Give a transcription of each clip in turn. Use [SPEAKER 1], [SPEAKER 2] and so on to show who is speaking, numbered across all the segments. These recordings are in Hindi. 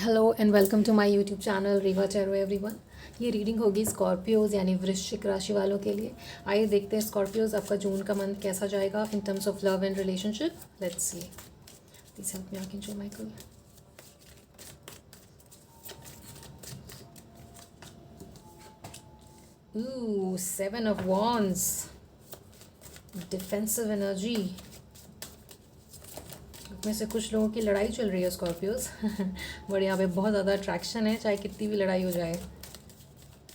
[SPEAKER 1] Hello and welcome to my YouTube channel रीवा चैरो एवरीवन। ये रीडिंग होगी स्कॉर्पियोज़ यानी वृश्चिक राशि वालों के लिए। आइए देखते हैं स्कॉर्पियोज़ आपका जून का मंथ कैसा जाएगा in terms of love and relationship. Let's see. Please help me archangel Michael. Ooh, Seven of Wands, defensive energy में से कुछ लोगों की लड़ाई चल रही है स्कॉर्पियोज बट यहाँ पे बहुत ज़्यादा अट्रैक्शन है चाहे कितनी भी लड़ाई हो जाए।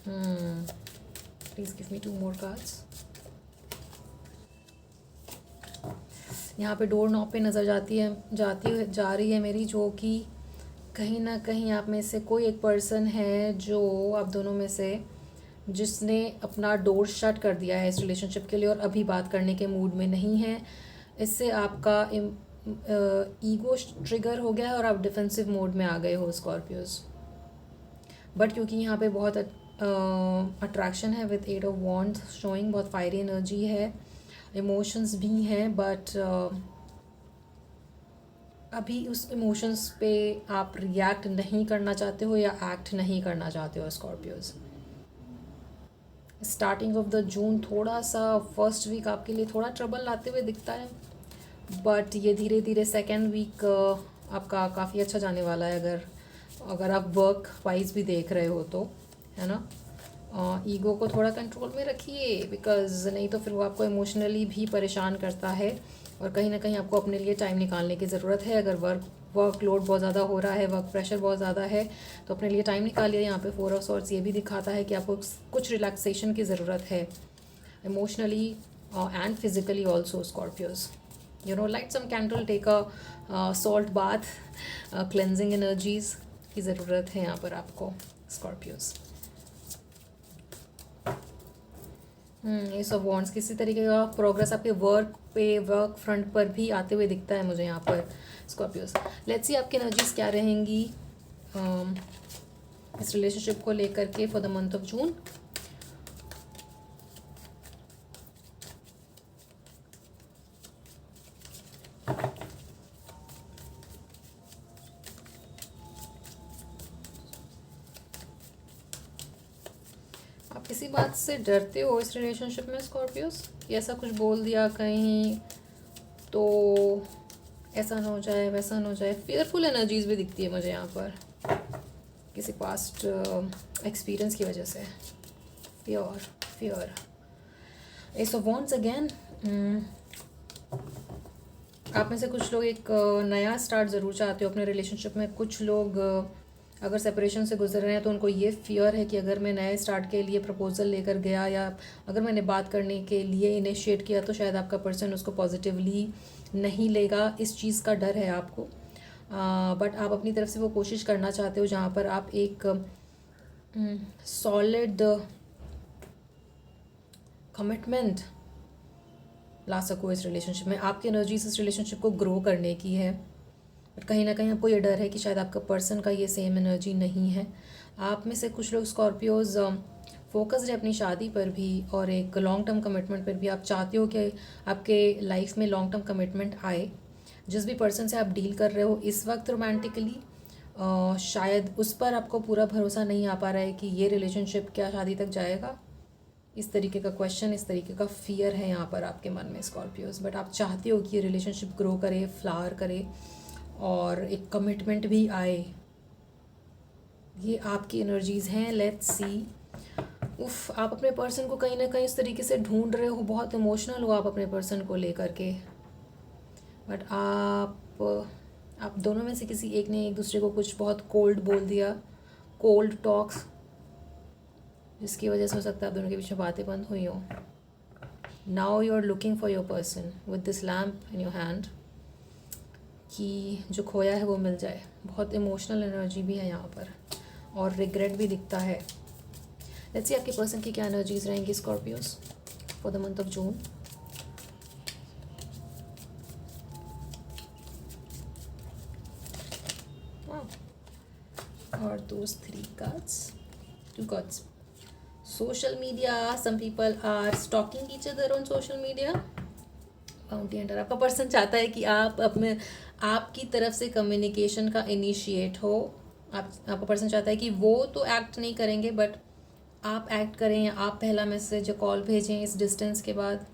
[SPEAKER 1] Please give me 2 more cards. यहाँ पे डोर नॉब पे नज़र जा रही है मेरी, जो कि कहीं ना कहीं आप में से कोई एक पर्सन है जो आप दोनों में से जिसने अपना डोर शट कर दिया है इस रिलेशनशिप के लिए और अभी बात करने के मूड में नहीं है। इससे आपका ईगो ट्रिगर हो गया है और आप डिफेंसिव मोड में आ गए हो स्कॉर्पियोज। बट क्योंकि यहाँ पे बहुत अट्रैक्शन है विद 8 ऑफ वॉन्ड्स शोइंग, बहुत फायरी एनर्जी है, इमोशंस भी हैं, बट अभी उस इमोशंस पे आप रिएक्ट नहीं करना चाहते हो या एक्ट नहीं करना चाहते हो Scorpios. Starting of the June थोड़ा सा फर्स्ट वीक आपके लिए थोड़ा ट्रबल लाते हुए दिखता है, बट ये धीरे धीरे सेकेंड वीक आपका काफ़ी अच्छा जाने वाला है अगर आप वर्क वाइज भी देख रहे हो तो, है ना। ईगो को थोड़ा कंट्रोल में रखिए, बिकॉज नहीं तो फिर वो आपको इमोशनली भी परेशान करता है और कहीं ना कहीं आपको अपने लिए टाइम निकालने की ज़रूरत है। अगर वर्कलोड बहुत ज़्यादा हो रहा है, वर्क प्रेशर बहुत ज़्यादा है, तो अपने लिए टाइम निकालिए। यहाँ पे 4 ऑफ सॉर्ड्स ये भी दिखाता है कि आपको कुछ रिलैक्सेशन की ज़रूरत है emotionally and physically also Scorpios. Light some candle, take a salt bath, cleansing energies की ज़रूरत है यहाँ पर आपको स्कॉर्पियोज। एस ऑफ वॉन्ड्स किसी तरीके का प्रोग्रेस आपके वर्क फ्रंट पर भी आते हुए दिखता है मुझे यहाँ पर स्कॉर्पियोज। लेट्स सी आपकी एनर्जीज क्या रहेंगी इस रिलेशनशिप को लेकर के फॉर द मंथ ऑफ जून। आप किसी बात से डरते हो इस रिलेशनशिप में स्कॉर्पियोस, कि ऐसा कुछ बोल दिया कहीं तो ऐसा ना हो जाए वैसा ना हो जाए। फियरफुल एनर्जीज भी दिखती है मुझे यहाँ पर किसी पास्ट एक्सपीरियंस की वजह से। Fear S of wands again. आप में से कुछ लोग एक नया स्टार्ट ज़रूर चाहते हो अपने रिलेशनशिप में। कुछ लोग अगर सेपरेशन से गुजर रहे हैं तो उनको ये फियर है कि अगर मैं नए स्टार्ट के लिए प्रपोजल लेकर गया या अगर मैंने बात करने के लिए इनिशिएट किया तो शायद आपका पर्सन उसको पॉजिटिवली नहीं लेगा। इस चीज़ का डर है आपको, बट आप अपनी तरफ से वो कोशिश करना चाहते हो जहाँ पर आप एक सॉलिड कमिटमेंट ला सको इस रिलेशनशिप में। आपकी एनर्जीज इस रिलेशनशिप को ग्रो करने की है, बट कहीं ना कहीं आपको ये डर है कि शायद आपका पर्सन का ये सेम एनर्जी नहीं है। आप में से कुछ लोग स्कॉर्पियोज फोकस्ड है अपनी शादी पर भी और एक लॉन्ग टर्म कमिटमेंट पर भी। आप चाहते हो कि आपके लाइफ में लॉन्ग टर्म कमिटमेंट आए। जिस भी पर्सन से आप डील कर रहे हो इस वक्त रोमांटिकली, शायद उस पर आपको पूरा भरोसा नहीं आ पा रहा है कि ये रिलेशनशिप क्या शादी तक जाएगा। इस तरीके का क्वेश्चन, इस तरीके का फियर है यहाँ पर आपके मन में स्कॉर्पियोज, बट आप चाहते हो कि ये रिलेशनशिप ग्रो करे, फ्लावर करे और एक कमिटमेंट भी आए। ये आपकी एनर्जीज़ हैं। Let's see. आप अपने पर्सन को कहीं ना कहीं इस तरीके से ढूंढ रहे हो, बहुत इमोशनल हो आप अपने पर्सन को लेकर के, बट आप दोनों में से किसी एक ने एक दूसरे को कुछ बहुत कोल्ड बोल दिया, कोल्ड टॉक्स, जिसकी वजह से हो सकता है आप दोनों के बीच में बातें बंद हुई हो। Now you are looking for your person with this lamp in your hand, कि जो खोया है वो मिल जाए। बहुत इमोशनल एनर्जी भी है यहाँ पर और रिग्रेट भी दिखता है। लेट्स सी आपके पर्सन की क्या एनर्जीज रहेंगी Scorpios for the month of June. और those 3 cards, 2 cards. Social media, some people are stalking each other on social media. Bounty hunter, आपका पर्सन चाहता है कि आप अपने आपकी तरफ से कम्युनिकेशन का इनिशिएट हो आपका पर्सन चाहता है कि वो तो एक्ट नहीं करेंगे, बट आप एक्ट करें या आप पहला मैसेज या कॉल भेजें इस डिस्टेंस के बाद,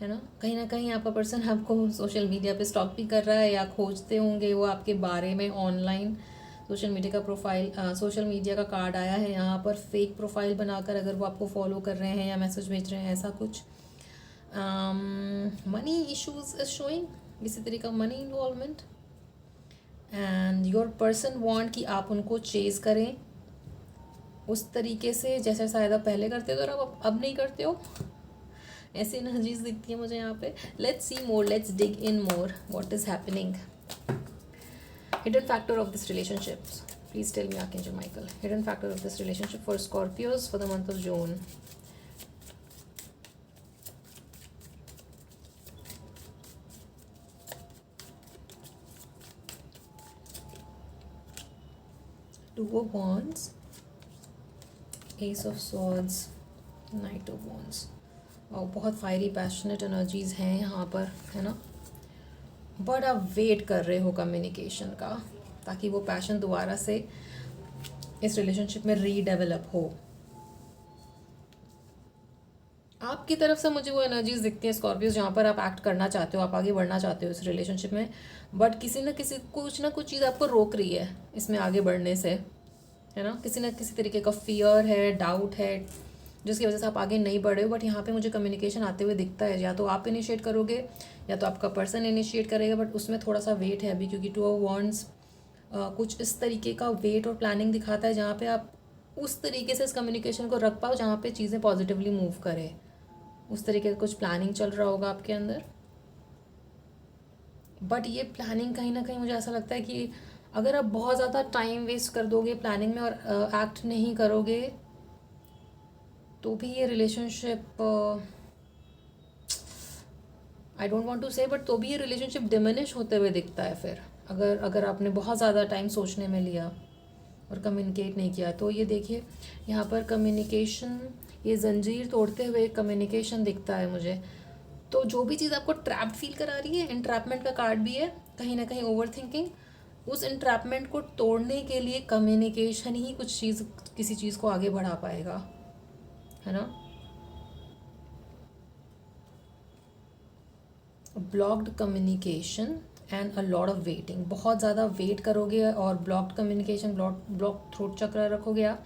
[SPEAKER 1] है ना कहीं आपका पर्सन आपको सोशल मीडिया पे स्टॉक भी कर रहा है या खोजते होंगे वो आपके बारे में ऑनलाइन। सोशल मीडिया का प्रोफाइल, सोशल मीडिया का कार्ड आया है यहाँ पर, फेक प्रोफाइल बनाकर अगर वो आपको फॉलो कर रहे हैं या मैसेज भेज रहे हैं, ऐसा कुछ। मनी इश्यूज इज शोइंग, किसी तरीके का money involvement. And your person want कि आप उनको चेज करें उस तरीके से जैसे शायद आप पहले करते थे और अब नहीं करते हो, ऐसी एनर्जीज दिखती है मुझे यहाँ पे। Let's see more, let's dig in more, what is happening. Hidden factor of this relationship, please tell me archangel Michael, hidden factor of this relationship for Scorpios for the month of June. Two of Wands, Ace of Swords, Knight of Wands। और बहुत फायरी पैशनेट एनर्जीज हैं यहाँ पर, है ना। बट आप वेट कर रहे हो कम्युनिकेशन का, ताकि वो पैशन दोबारा से इस रिलेशनशिप में रीडेवलप हो। आपकी तरफ से मुझे वो एनर्जीज दिखती हैं स्कॉर्पियोज, जहाँ पर आप एक्ट करना चाहते हो, आप आगे बढ़ना चाहते हो इस रिलेशनशिप में, बट किसी न किसी कुछ ना कुछ चीज़ आपको रोक रही है इसमें आगे बढ़ने से, है ना। किसी न किसी तरीके का फियर है, डाउट है, जिसकी वजह से आप आगे नहीं बढ़े हो। बट यहाँ पे मुझे कम्युनिकेशन आते हुए दिखता है, या तो आप इनिशिएट करोगे या तो आपका पर्सन इनिशिएट करेगा, बट उसमें थोड़ा सा वेट है अभी, क्योंकि 2 ऑफ वॉन्ड्स कुछ इस तरीके का वेट और प्लानिंग दिखाता है, जहाँ पे आप उस तरीके से इस कम्युनिकेशन को रख पाओ जहाँ पे चीज़ें पॉजिटिवली मूव करें। उस तरीके का कुछ प्लानिंग चल रहा होगा आपके अंदर। बट ये प्लानिंग कहीं ना कहीं मुझे ऐसा लगता है कि अगर आप बहुत ज़्यादा टाइम वेस्ट कर दोगे प्लानिंग में और एक्ट नहीं करोगे, तो भी ये relationship, I don't want to say, but तो भी ये रिलेशनशिप डिमिनिश होते हुए दिखता है फिर। अगर आपने बहुत ज़्यादा टाइम सोचने में लिया और कम्युनिकेट नहीं किया, तो ये देखिए यहाँ पर कम्युनिकेशन, ये जंजीर तोड़ते हुए कम्युनिकेशन दिखता है मुझे। तो जो भी चीज़ आपको ट्रैप्ड फील करा रही है, इंट्रैपमेंट का कार्ड भी है कहीं ना कहीं, ओवर थिंकिंग, उस इंट्रैपमेंट को तोड़ने के लिए कम्युनिकेशन ही कुछ चीज़, किसी चीज़ को आगे बढ़ा पाएगा, है ना। Blocked communication and a lot of waiting, बहुत ज़्यादा वेट करोगे और ब्लॉक्ड कम्युनिकेशन, ब्लॉक थ्रोट चक्र रखोगे आप,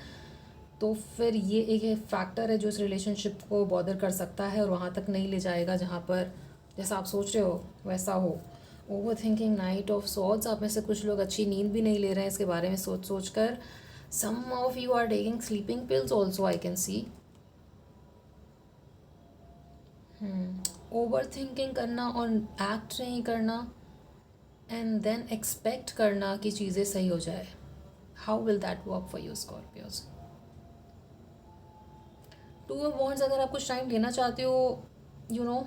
[SPEAKER 1] तो फिर ये एक फैक्टर है जो इस रिलेशनशिप को बॉदर कर सकता है और वहाँ तक नहीं ले जाएगा जहाँ पर जैसा आप सोच रहे हो वैसा हो। Over thinking, night of swords, आप में से कुछ लोग अच्छी नींद भी नहीं ले रहे हैं इसके बारे में सोच कर। Some of you are taking sleeping pills also, I can see. Overthinking करना और एक्ट नहीं करना एंड देन एक्सपेक्ट करना कि चीज़ें सही हो जाए। How will that work for you Scorpios. 2 of wands, अगर आप कुछ टाइम लेना चाहते हो, यू नो,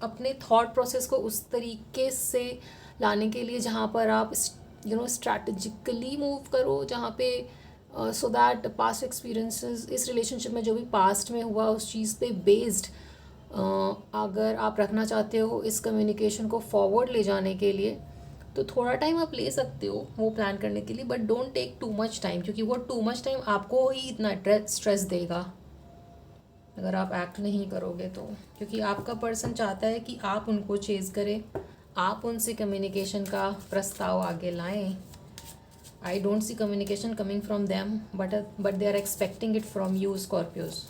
[SPEAKER 1] अपने थॉट प्रोसेस को उस तरीके से लाने के लिए जहाँ पर आप स्ट्रैटेजिकली मूव करो, जहाँ पे सो दैट पास्ट एक्सपीरियंसेस इस रिलेशनशिप में जो भी पास्ट में हुआ उस चीज़ पे बेस्ड अगर आप रखना चाहते हो इस कम्युनिकेशन को फॉरवर्ड ले जाने के लिए, तो थोड़ा टाइम आप ले सकते हो वो प्लान करने के लिए, but don't take too much time, क्योंकि वो टू मच टाइम आपको ही इतना स्ट्रेस देगा अगर आप एक्ट नहीं करोगे तो। क्योंकि आपका पर्सन चाहता है कि आप उनको चेज़ करें, आप उनसे कम्युनिकेशन का प्रस्ताव आगे लाएं। I don't see communication coming from them, but they are expecting it from you Scorpios,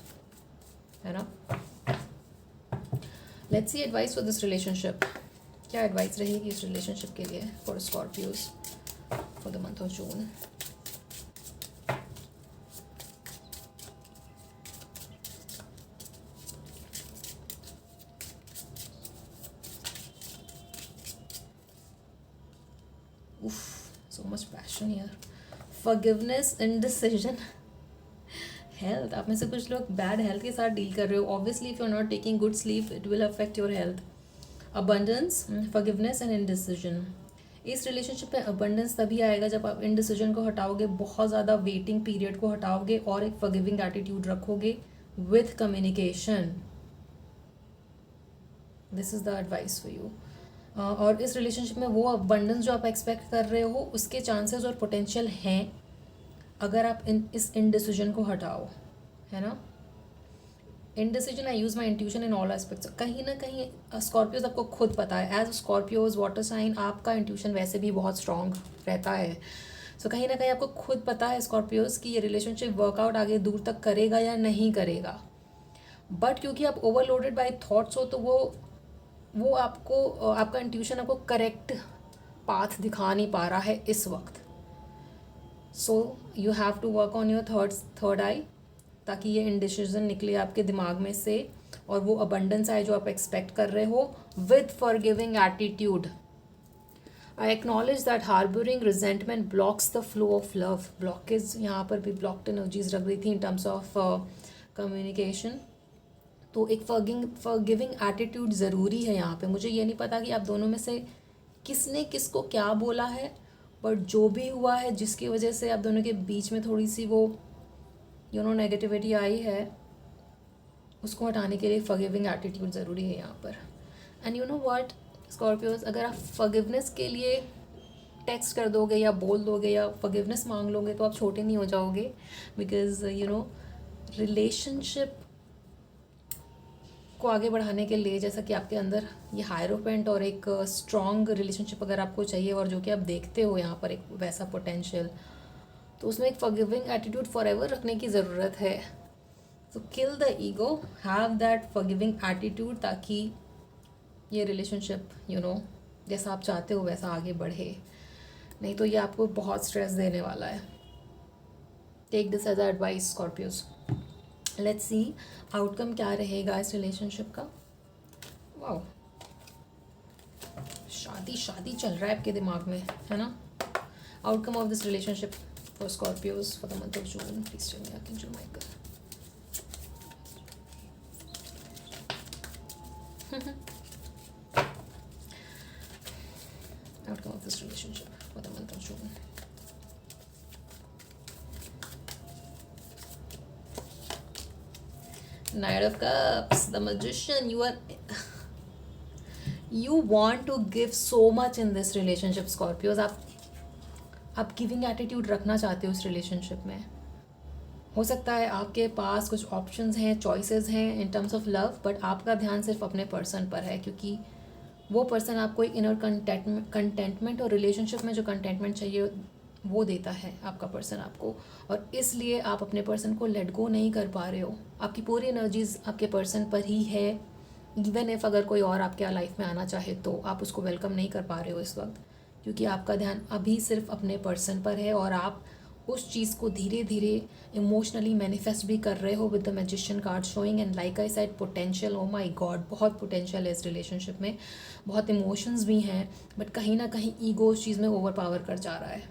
[SPEAKER 1] है ना। Let's see advice for this relationship, क्या एडवाइस रहेगी इस रिलेशनशिप के लिए for Scorpios for the month of June. So much passion here. Forgiveness, indecision, health. आप में से कुछ लोग बैड हेल्थ के साथ डील कर रहे हो। Obviously if you are not taking good sleep it will affect your health. Abundance, forgiveness and indecision. इस रिलेशनशिप में अबंडेंस तभी आएगा जब आप इंडिसीजन को हटाओगे, बहुत ज़्यादा वेटिंग पीरियड को हटाओगे और एक फॉरगिविंग एटीट्यूड रखोगे with communication. This is the advice for you. और इस रिलेशनशिप में वो अबंडेंस जो आप एक्सपेक्ट कर रहे हो उसके चांसेस और पोटेंशियल हैं अगर आप इस इनडिसीजन को हटाओ, है ना। Indecision, I use my intuition in all aspects. कहीं ना कहीं स्कॉर्पियोज आपको खुद पता है, एज स्कॉर्पियोज वाटर साइन आपका इंट्यूशन वैसे भी बहुत स्ट्रॉन्ग रहता है। सो कहीं ना कहीं आपको खुद पता है स्कॉर्पियोज कि ये रिलेशनशिप वर्कआउट आगे दूर तक करेगा या नहीं करेगा, बट क्योंकि आप ओवरलोडेड बाय थॉट्स हो तो वो आपको आपका इंट्यूशन आपको करेक्ट पाथ दिखा नहीं पा रहा है इस वक्त। So you have to work on your third eye, ताकि ये इनडिसीजन निकले आपके दिमाग में से और वो अबंडेंस आए जो आप एक्सपेक्ट कर रहे हो with forgiving attitude. I acknowledge that harbouring resentment blocks the flow of love. Blockage यहाँ पर भी ब्लॉक्ड एनर्जीज रख रही थी इन टर्म्स ऑफ कम्युनिकेशन। तो एक फॉरगिविंग एटीट्यूड ज़रूरी है यहाँ पे। मुझे ये नहीं पता कि आप दोनों में से किसने किसको क्या बोला है, बट जो भी हुआ है जिसकी वजह से आप दोनों के बीच में थोड़ी सी वो नेगेटिविटी आई है, उसको हटाने के लिए फॉरगिविंग एटीट्यूड ज़रूरी है यहाँ पर। And you know what Scorpios, अगर आप फॉरगिवनेस के लिए टेक्स्ट कर दोगे या बोल दोगे या फॉरगिवनेस मांग लोगे तो आप छोटे नहीं हो जाओगे, बिकॉज रिलेशनशिप को आगे बढ़ाने के लिए, जैसा कि आपके अंदर ये हायरोपेंट और एक स्ट्रॉन्ग रिलेशनशिप अगर आपको चाहिए और जो कि आप देखते हो यहाँ पर एक वैसा पोटेंशियल, तो उसमें एक फॉरगिविंग एटीट्यूड फॉरएवर रखने की ज़रूरत है। तो kill the ego, have that forgiving attitude, ताकि ये रिलेशनशिप जैसा आप चाहते हो वैसा आगे बढ़े। नहीं तो ये आपको बहुत स्ट्रेस देने वाला है। Take this as advice Scorpios. Let's see outcome क्या रहेगा इस रिलेशनशिप का। वाओ, शादी शादी चल रहा है आपके दिमाग में, है ना। Outcome of this relationship for Scorpios for the month of June, please tell me archangel Michael. Outcome of this relationship for the month of June. Knight of Cups, the Magician. You want to give so much in this relationship, Scorpios. आप गिविंग एटीट्यूड रखना चाहते हो इस रिलेशनशिप में। हो सकता है आपके पास कुछ ऑप्शंस हैं, चॉइसेस हैं in terms of love, but आपका ध्यान सिर्फ अपने पर्सन पर है, क्योंकि वो पर्सन आपको एक इनर कंटेंटमेंट और रिलेशनशिप में जो कंटेंटमेंट चाहिए वो देता है आपका पर्सन आपको, और इसलिए आप अपने पर्सन को लेट गो नहीं कर पा रहे हो। आपकी पूरी एनर्जीज आपके पर्सन पर ही है। इवन इफ अगर कोई और आपके लाइफ में आना चाहे तो आप उसको वेलकम नहीं कर पा रहे हो इस वक्त, क्योंकि आपका ध्यान अभी सिर्फ अपने पर्सन पर है और आप उस चीज़ को धीरे धीरे इमोशनली मैनिफेस्ट भी कर रहे हो with the magician card showing. And like I said, potential, oh my God, बहुत पोटेंशियल है इस रिलेशनशिप में, बहुत इमोशंस भी हैं, बट कहीं ना कहीं ईगो उस चीज़ में ओवर पावर कर जा रहा है।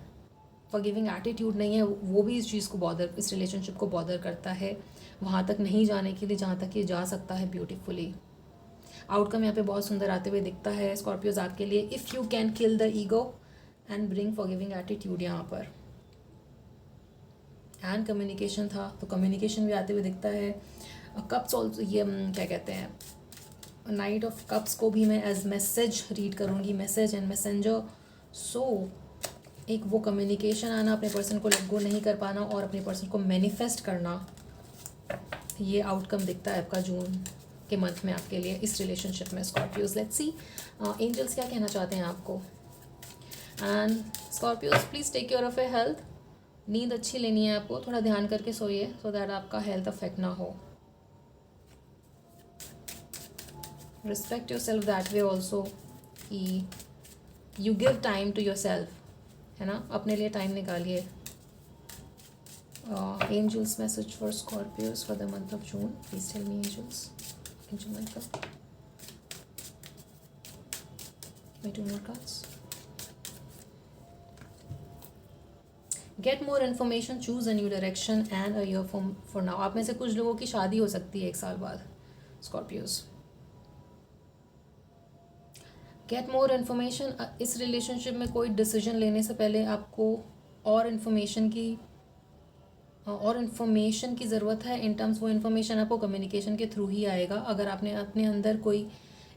[SPEAKER 1] फॉरगिविंग एटीट्यूड नहीं है, वो भी इस चीज़ को इस रिलेशनशिप को बॉदर करता है वहाँ तक नहीं जाने के लिए जहाँ तक ये जा सकता है ब्यूटीफुली। आउटकम यहाँ पे बहुत सुंदर आते हुए दिखता है स्कॉर्पियोज आपके लिए, if you can kill the ego and bring forgiving attitude यहाँ पर। एंड कम्युनिकेशन था तो कम्युनिकेशन भी आते हुए दिखता है। कप्स ऑल्सो, ये क्या कहते हैं, नाइट ऑफ कप्स को भी मैं एज मैसेज रीड करूँगी, मैसेज एंड मैसेंजर। सो एक वो कम्युनिकेशन आना, अपने पर्सन को लेट गो नहीं कर पाना और अपने पर्सन को मैनिफेस्ट करना, ये आउटकम दिखता है आपका जून के मंथ में आपके लिए इस रिलेशनशिप में स्कॉर्पियोज। लेट्स सी एंजल्स क्या कहना चाहते हैं आपको। And Scorpios, please take care of your health. नींद अच्छी लेनी है आपको, थोड़ा ध्यान करके सोइए सो दैट आपका हेल्थ अफेक्ट ना हो। Respect yourself that way also, कि you give time to yourself, है ना, अपने लिए टाइम निकालिए। Angels message for Scorpios for the month of June, please tell me angels, angel Michael, my two more cards. Get more information, choose a new direction and a year for now. आप में से कुछ लोगों की शादी हो सकती है 1 साल बाद स्कॉर्पियोज। गेट मोर इन्फॉर्मेशन, इस रिलेशनशिप में कोई डिसीजन लेने से पहले आपको और इन्फॉर्मेशन की ज़रूरत है। इन टर्म्स वो इन्फॉर्मेशन आपको कम्युनिकेशन के थ्रू ही आएगा। अगर आपने अपने अंदर कोई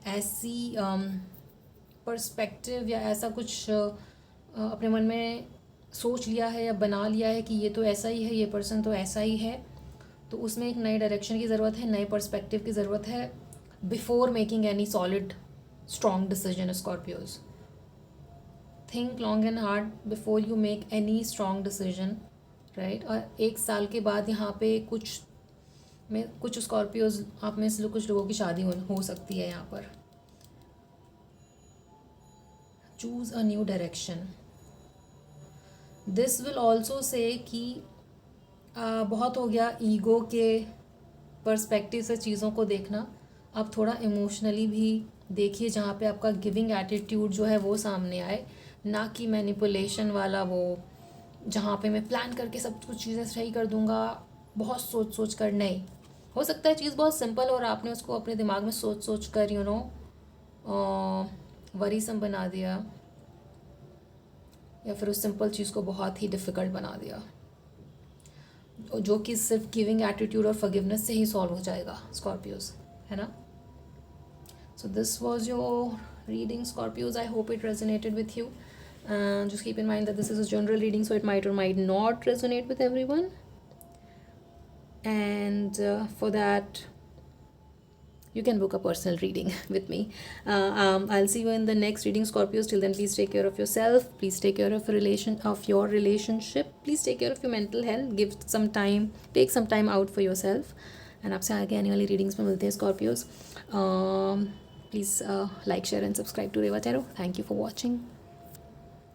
[SPEAKER 1] ऐसी पर्सपेक्टिव या ऐसा कुछ अपने मन में सोच लिया है या बना लिया है कि ये तो ऐसा ही है, ये पर्सन तो ऐसा ही है, तो उसमें एक नए डायरेक्शन की ज़रूरत है, नए पर्सपेक्टिव की ज़रूरत है before making any solid strong decision Scorpios. Think long and hard before you make any strong decision, right. और 1 साल के बाद यहाँ पे कुछ स्कॉर्पियोज आप में से कुछ लोगों की शादी हो सकती है यहाँ पर। Choose a new direction. This will also say कि बहुत हो गया ईगो के पर्सपेक्टिव से चीज़ों को देखना, आप थोड़ा इमोशनली भी देखिए, जहाँ पे आपका गिविंग एटीट्यूड जो है वो सामने आए, ना कि मैनिपुलेशन वाला वो, जहाँ पे मैं प्लान करके सब कुछ चीज़ें सही कर दूँगा, बहुत सोच सोच कर। नहीं, हो सकता है चीज़ बहुत सिंपल और आपने उसको अपने दिमाग में सोच सोच कर वरीसम बना दिया, या फिर उस सिंपल चीज़ को बहुत ही डिफ़िकल्ट बना दिया, जो कि सिर्फ गिविंग एटीट्यूड और फॉरगिवनेस से ही सॉल्व हो जाएगा स्कॉर्पियोज, है ना। So this was your reading Scorpios, I hope it resonated with you, just keep in mind that this is a general reading, so it might or might not resonate with everyone, and for that you can book a personal reading with me. I'll see you in the next reading, Scorpios. Till then, please take care of yourself, please take care of your relationship, please take care of your mental health, take some time out for yourself, and आपसे आगे आने वाली readings में मिलते हैं Scorpios. Please like, share and subscribe to Reva Tarot. Thank you for watching.